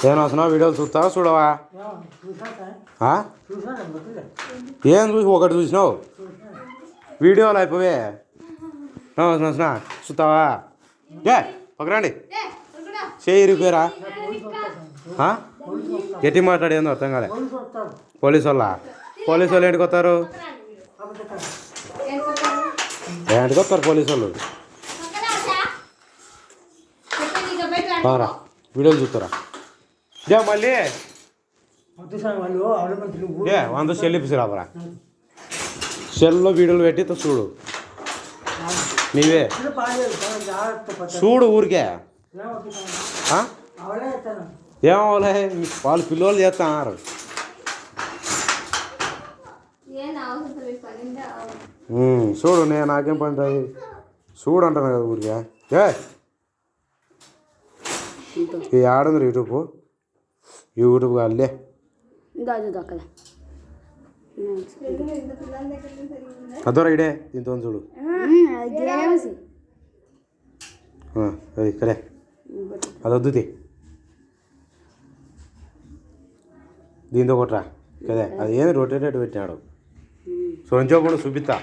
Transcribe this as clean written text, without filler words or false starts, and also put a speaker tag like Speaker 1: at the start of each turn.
Speaker 1: ఏం వస్తున్నావు వీడియోలు చూస్తావా చూడవా ఏం చూసి ఒకటి చూసినావు వీడియోలు అయిపోవే వస్తున్నా చూస్తావా ఏ పక్కరండి చేయి ఇరిపోయారా గట్టి మాట్లాడేందో అర్థం కాలే పోలీసు వాళ్ళు ఏంటికి వస్తారు ఏంటికి వస్తారు పోలీసు వాళ్ళు రా వీడియోలు చూస్తారా ఏ మళ్ళీ ఏ వంద సెల్ ఇప్పిసిరాబరా సెల్లో వీడియోలు పెట్టి చూడు నీవే చూడు ఊరికే ఏమవలే వాళ్ళు పిల్లలు చేస్తున్నారు చూడు నేను నాకేం పని చూడు అంటాను కదా ఊరికే ఏ ఆడుంది యూట్యూబ్ కాదులే అదోరా ఇడే దీంతో చూడు అది ఇక్కడే అదొద్దు దీంతో కొట్రా కదే అది ఏమి రొటేటెడ్ పెట్టినాడు సొంచో కూడా చూపిస్తా